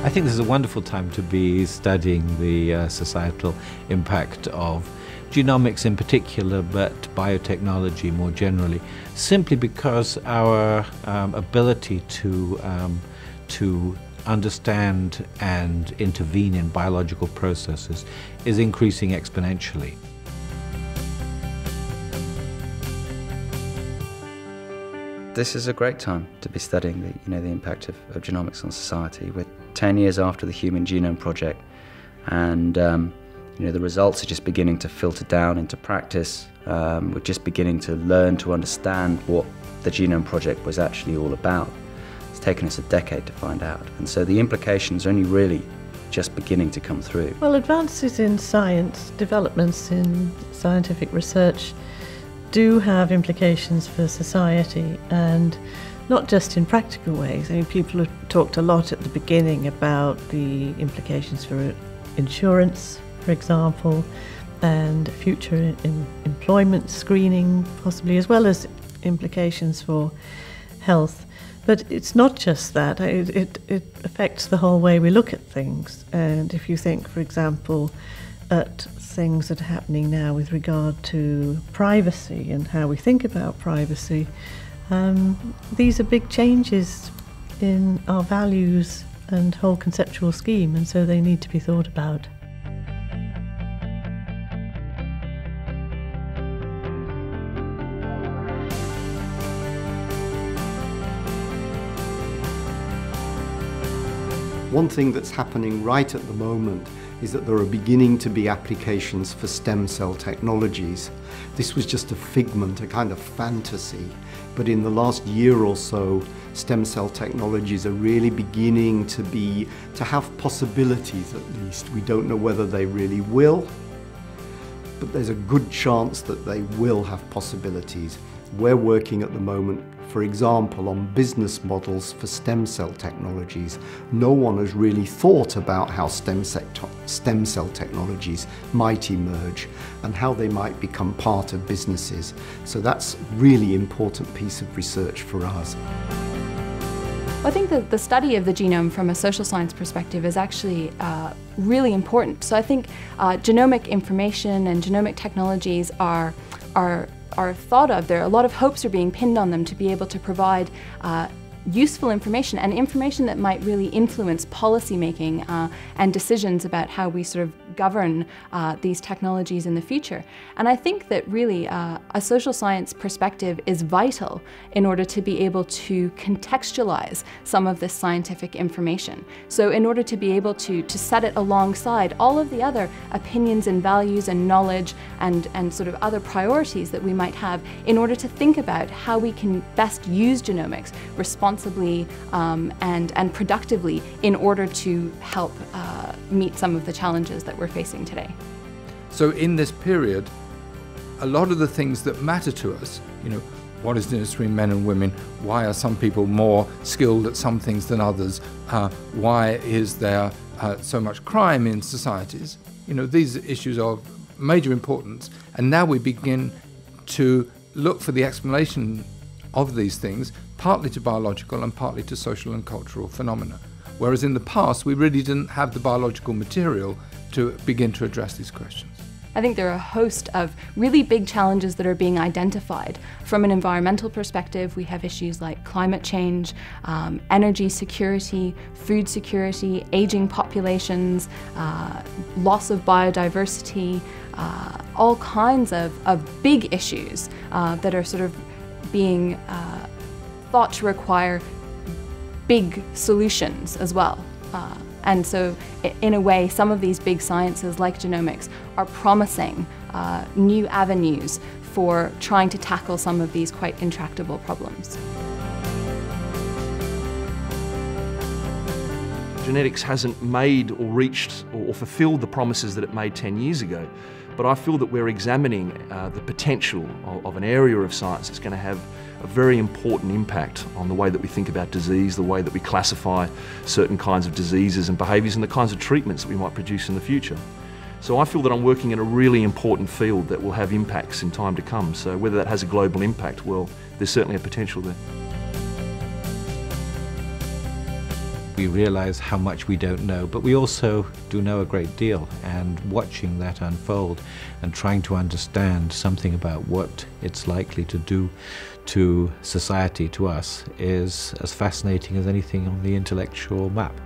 I think this is a wonderful time to be studying the societal impact of genomics in particular, but biotechnology more generally, simply because our ability to understand and intervene in biological processes is increasing exponentially. This is a great time to be studying the impact of genomics on society. We're 10 years after the Human Genome Project, and the results are just beginning to filter down into practice. We're just beginning to learn to understand what the Genome Project was actually all about. It's taken us a decade to find out, and so the implications are only really just beginning to come through. Well, advances in science, developments in scientific research do have implications for society, and not just in practical ways. I mean, people have talked a lot at the beginning about the implications for insurance, for example, and future employment screening possibly, as well as implications for health. But it's not just that, it affects the whole way we look at things. And if you think, for example, at things that are happening now with regard to privacy and how we think about privacy, these are big changes in our values and whole conceptual scheme, and so they need to be thought about. One thing that's happening right at the moment is that there are beginning to be applications for stem cell technologies. This was just a figment, a kind of fantasy, but in the last year or so, stem cell technologies are really beginning to have possibilities at least. We don't know whether they really will, but there's a good chance that they will have possibilities. We're working at the moment, for example, on business models for stem cell technologies. No one has really thought about how stem cell technologies might emerge and how they might become part of businesses. So that's a really important piece of research for us. I think that the study of the genome from a social science perspective is actually really important. So I think genomic information and genomic technologies are thought of. There are a lot of hopes are being pinned on them to be able to provide useful information, and information that might really influence policy making and decisions about how we sort of govern these technologies in the future. And I think that really a social science perspective is vital in order to be able to contextualize some of this scientific information. So in order to be able to set it alongside all of the other opinions and values and knowledge and sort of other priorities that we might have, in order to think about how we can best use genomics responsibly and productively in order to help meet some of the challenges that we're facing today. So in this period, a lot of the things that matter to us, what is the difference between men and women? Why are some people more skilled at some things than others? Why is there so much crime in societies? These issues are of major importance, and now we begin to look for the explanation of these things, partly to biological and partly to social and cultural phenomena. Whereas in the past, we really didn't have the biological material to begin to address these questions. I think there are a host of really big challenges that are being identified. From an environmental perspective, we have issues like climate change, energy security, food security, aging populations, loss of biodiversity, all kinds of big issues that are sort of being thought to require big solutions as well. And so, in a way, some of these big sciences like genomics are promising new avenues for trying to tackle some of these quite intractable problems. Genetics hasn't made or reached or fulfilled the promises that it made 10 years ago, but I feel that we're examining the potential of an area of science that's going to have a very important impact on the way that we think about disease, the way that we classify certain kinds of diseases and behaviours, and the kinds of treatments that we might produce in the future. So I feel that I'm working in a really important field that will have impacts in time to come. So whether that has a global impact, well, there's certainly a potential there. we realize how much we don't know, but we also do know a great deal, and watching that unfold and trying to understand something about what it's likely to do to society, to us, is as fascinating as anything on the intellectual map.